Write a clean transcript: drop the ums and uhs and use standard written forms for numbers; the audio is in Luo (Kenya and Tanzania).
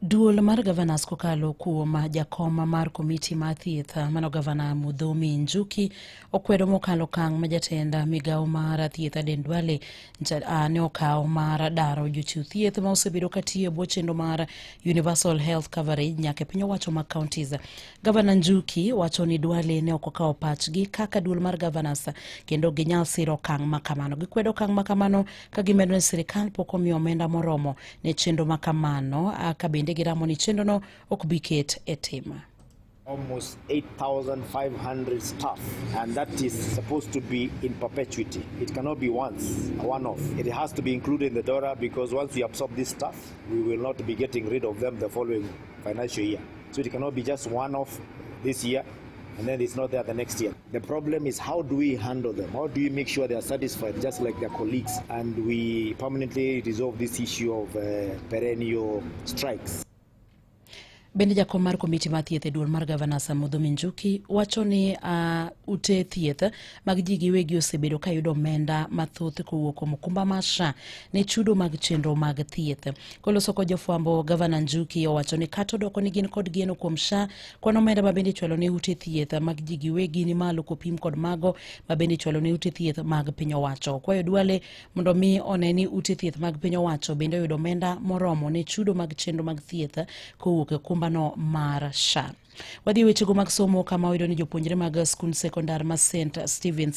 Duol mar Gavanas kokalo kuom jakoma mar komiti mar thieth mano Gavana Mudhomi Njuki okwedo mokalo kang' ma jatenda migawo mar thieth Duol ne okawo mar daro jochiw thieth ma osebedo katiyo bwo chenro mar Universal Health Coverage nyaka piny owacho mag counties. Gavana Njuki wacho ni Duol ne ok okawo pachgi kaka duol mar Gavanas kendo ginyal siro kang' makamano. Gikwedo kang' makamano ka gimedo ni sirikal pok omiyo omenda moromo ne chenro makamano ka bende giramo ni chenro no ok bi ket e tim. Almost 8,500 staff, and that is supposed to be in perpetuity. It cannot be once, a one-off. It has to be included in the DORA because once we absorb this staff, we will not be getting rid of them the following financial year. So it cannot be just one-off this year and then it's not there the next year. The problem is, how do we handle them? How do we make sure they are satisfied just like their colleagues, and we permanently resolve this issue of perennial strikes? Bende jakom mar komiti mar thieth duol mar Gavanas Mudhomi Njuki wacho ni ute thieth mag ji giwegi osebedo ka yudo omenda mathoth kowuok kuom okumba mar SHA ne chudo mag chenro mag thieth. Koloso kod jofwambo, Gavana Njuki owacho ni kata odoko ni gin kod geno kuom SHA, kwan omenda ma bende ichwalo ne ute thieth mag ji giwegi ni malo kopim kod mago ma bende ichwalo ne ute thieth mag piny owacho. Kwayo Duol mondo mi one ni ute thieth mag piny owacho bende oyudo omenda moromo ne chudo mag chenro mag thieth kowuok e okumba no mar SHA. Wadhi wechego mag somo kama oyudo ni jopuonjre mag skund sekondar ma St. Stephen's